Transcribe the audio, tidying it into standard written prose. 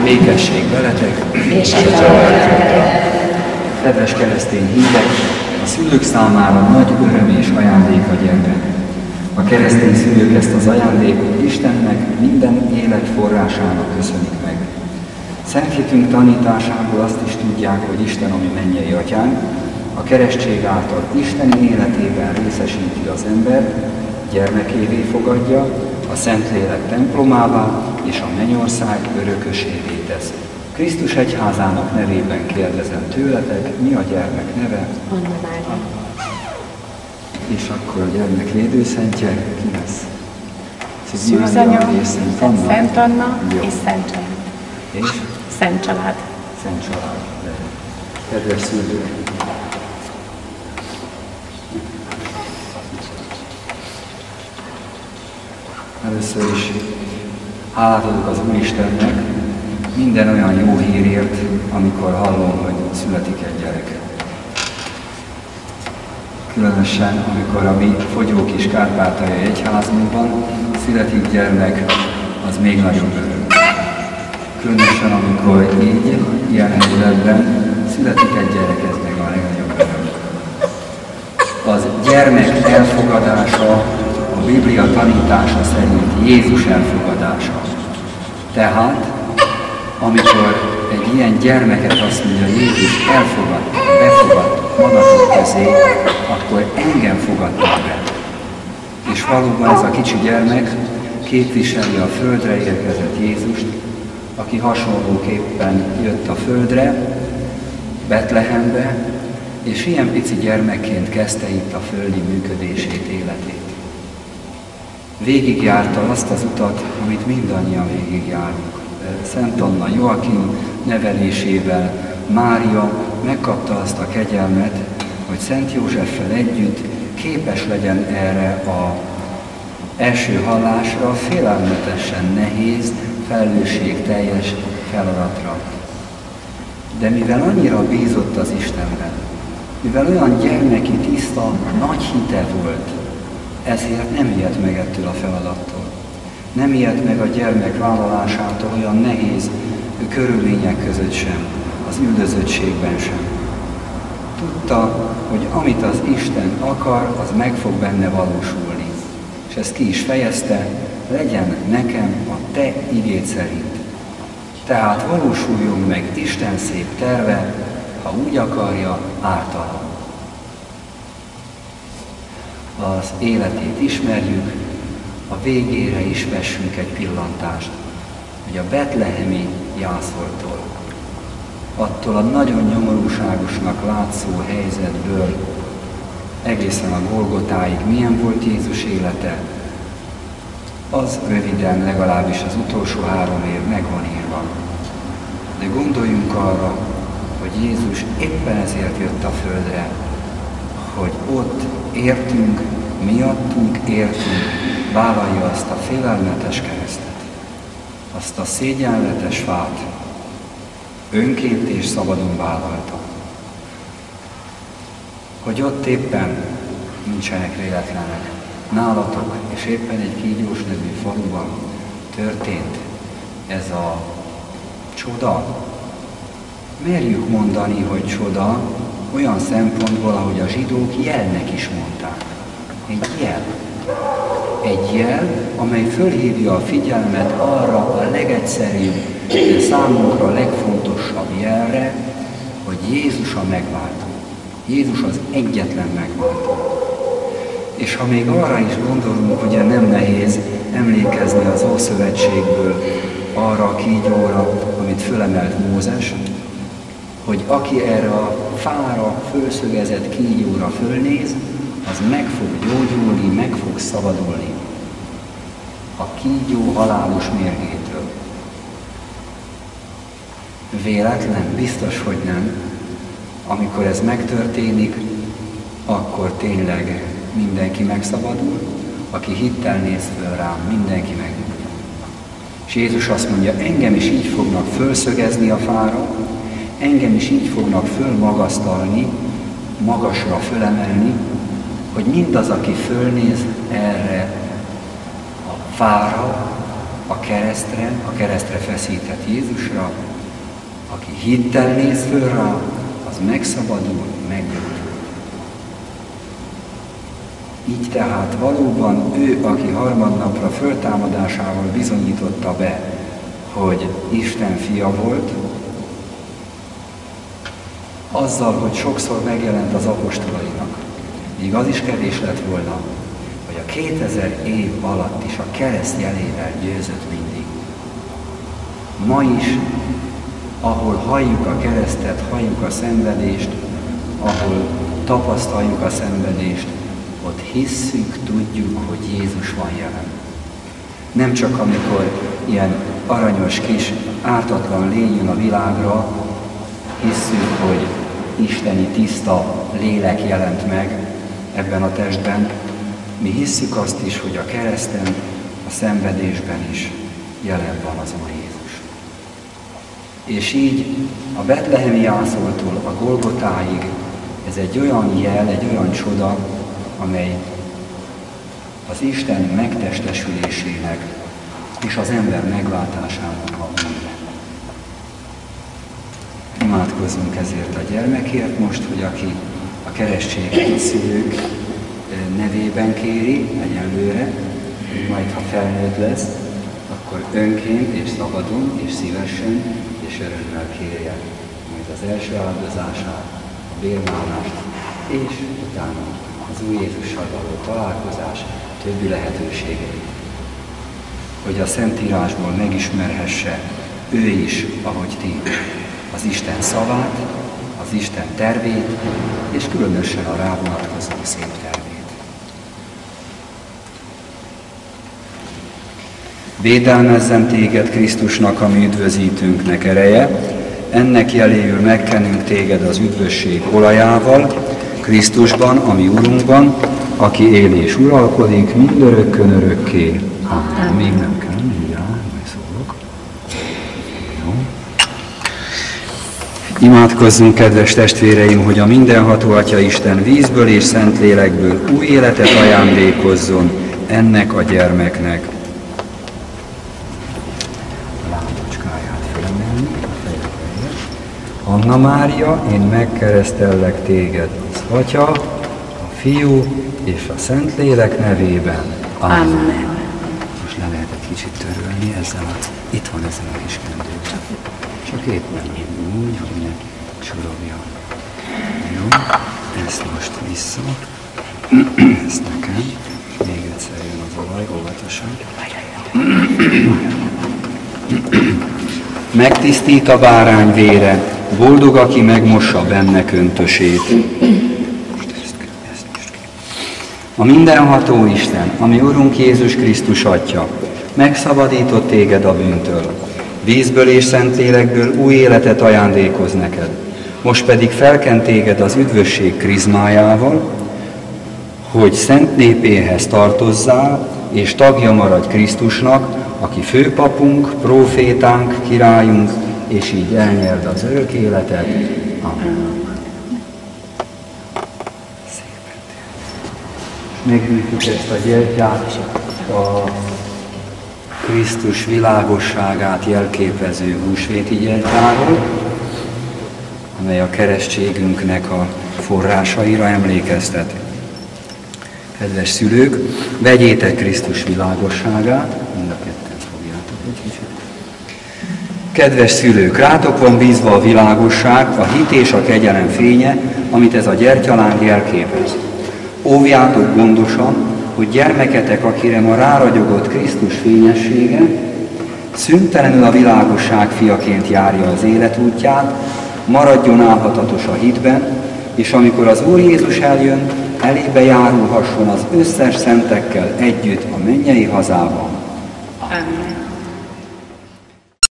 békesség veletek, és a családotoknak. Kedves keresztény hívek, a szülők számára nagy öröm és ajándék a gyermek. A keresztény szülők ezt az ajándékot Istennek, minden élet forrásának köszönik meg. Szent hitünk tanításából azt is tudják, hogy Isten, ami mennyei atyánk, a keresztség által Isten életében részesíti az embert, gyermekévé fogadja, a Szentlélek templomává és a mennyország örökösévé tesz. Krisztus egyházának nevében kérdezem tőletek, mi a gyermek neve? Anna Mária. És akkor a gyermek védőszentje ki lesz? Szűzanya, Szent Anna. Szent Anna Jó. és Szent Család. És? Szent Család. Szent Család. Kedves szülők! Először is hálát adok az Úristennek minden olyan jó hírért, amikor hallom, hogy születik egy gyerek. Különösen, amikor a mi Fogyókis Kárpátaljai egyházunkban születik gyermek, az még nagyobb öröm. Különösen, amikor így, ilyen helyzetben születik egy gyerek, ez meg a legnagyobb öröm. Az gyermek elfogadása a Biblia tanítása szerint Jézus elfogadása. Tehát, amikor egy ilyen gyermeket azt mondja, Jézus elfogad, befogad magatok közé, akkor engem fogadtak be. És valóban ez a kicsi gyermek képviseli a földre érkezett Jézust, aki hasonlóképpen jött a földre, Betlehembe, és ilyen pici gyermekként kezdte itt a földi működését, életét. Végigjárta azt az utat, amit mindannyian végigjárunk. Szent Anna Joachim nevelésével Mária megkapta azt a kegyelmet, hogy Szent Józseffel együtt képes legyen erre az első hallásra, félelmetesen nehéz, felelősségteljes feladatra. De mivel annyira bízott az Istenben, mivel olyan gyermeki, tiszta, nagy hite volt, ezért nem ijedt meg ettől a feladattól. Nem ijedt meg a gyermek vállalásától olyan nehéz körülmények között sem, az üldözöttségben sem. Tudta, hogy amit az Isten akar, az meg fog benne valósulni. És ezt ki is fejezte, legyen nekem a te igéd szerint. Tehát valósuljon meg Isten szép terve, ha úgy akarja, általa. Az életét ismerjük, a végére is vessünk egy pillantást, hogy a betlehemi jászoltól, attól a nagyon nyomorúságosnak látszó helyzetből egészen a Golgotáig milyen volt Jézus élete, az röviden, legalábbis az utolsó 3 év meg van írva. De gondoljunk arra, hogy Jézus éppen ezért jött a földre, hogy ott értünk, miattunk értünk, vállalja azt a félelmetes keresztet, azt a szégyenletes fát, önként és szabadon vállalta. Hogy ott éppen nincsenek véletlenek, nálatok és éppen egy Kígyós nevű faluban történt ez a csoda. Merjük mondani, hogy csoda, olyan szempontból, ahogy a zsidók jelnek is mondták. Egy jel. Egy jel, amely fölhívja a figyelmet arra a legegyszerűbb, de számunkra legfontosabb jelre, hogy Jézus a megváltó. Jézus az egyetlen megváltó. És ha még arra is gondolunk, ugye nem nehéz emlékezni az Ószövetségből arra a kígyóra, amit fölemelt Mózes, hogy aki erre a fára fölszögezett kígyóra fölnéz, az meg fog gyógyulni, meg fog szabadulni a kígyó halálos mérgétől. Véletlen? Biztos, hogy nem. Amikor ez megtörténik, akkor tényleg mindenki megszabadul, aki hittel néz föl rám, mindenki megnyugodjon. És Jézus azt mondja, engem is így fognak fölszögezni a fára, engem is így fognak fölmagasztalni, magasra fölemelni, hogy mindaz, aki fölnéz erre a fára, a keresztre feszített Jézusra, aki hittel néz föl rá, az megszabadul, meggyógyul. Így tehát valóban ő, aki harmadnapra föltámadásával bizonyította be, hogy Isten fia volt, azzal, hogy sokszor megjelent az apostolainak, még az is kevés lett volna, hogy a 2000 év alatt is a kereszt jelével győzött mindig. Ma is, ahol halljuk a keresztet, halljuk a szenvedést, ahol tapasztaljuk a szenvedést, ott hisszük, tudjuk, hogy Jézus van jelen. Nem csak amikor ilyen aranyos kis ártatlan lény jön a világra, hisszük, hogy isteni tiszta lélek jelent meg ebben a testben. Mi hisszük azt is, hogy a kereszten, a szenvedésben is jelen van az Úr Jézus. És így a betlehemi jászoltól a Golgotáig ez egy olyan jel, egy olyan csoda, amely az Isten megtestesülésének és az ember megváltásának a műve. Imádkozzunk ezért a gyermekért most, hogy aki a keresztséget szülők nevében kéri egyelőre, hogy majd ha felnőtt lesz, akkor önként és szabadon és szívesen és örömmel kérje majd az első áldozását, a bérmálást, és utána az Úr Jézussal való találkozás többi lehetőségeit. Hogy a Szentírásból megismerhesse ő is, ahogy ti, az Isten szavát, az Isten tervét, és különösen a rá vonatkozó szép tervét. Védelmezzem téged Krisztusnak, a mi üdvözítőnknek ereje, ennek jeléül megkenünk téged az üdvösség olajával, Krisztusban, a mi Urunkban, aki él és uralkodik mindörökkön örökké. Amen. Még nem kell, mindjárt, majd szólok. Jó. Imádkozzunk, kedves testvéreim, hogy a mindenható Atya Isten vízből és Szentlélekből új életet ajándékozzon ennek a gyermeknek. A lámpacskáját felemelni, a fejre. Anna Mária, én megkeresztellek téged az Atya, a Fiú és a Szentlélek nevében. Amen. Amen. Most le lehet egy kicsit törölni ezzel itt van ezen a kis kendővel. Csak éppen úgy, hogy ne csorogjon. Jó, ezt most vissza. Ezt nekem. Még egyszer jön az olaj, óvatosan. Megtisztít a bárány vére, boldog, aki megmossa benne köntösét. A mindenható Isten, ami Urunk Jézus Krisztus Atya, megszabadított téged a bűntől. Vízből és Szentlélekből új életet ajándékoz neked. Most pedig felkent téged az üdvösség krizmájával, hogy szent népéhez tartozzál, és tagja maradj Krisztusnak, aki főpapunk, prófétánk, királyunk, és így elnyerd az örök életet. Amen. Megnyitjuk ezt a gyertyát, a Krisztus világosságát jelképező húsvéti gyertyáról, amely a keresztségünknek a forrásaira emlékeztet. Kedves szülők, vegyétek Krisztus világosságát, mind a ketten fogjátok egy kicsit. Kedves szülők, rátok van bízva a világosság, a hit és a kegyelem fénye, amit ez a gyertyaláng jelképez. Óvjátok gondosan, hogy gyermeketek, akire ma ráragyogott Krisztus fényessége, szüntelenül a világosság fiaként járja az életútját, maradjon álhatatos a hitben, és amikor az Úr Jézus eljön, elébe járulhasson az összes szentekkel együtt a mennyei hazában. Amen.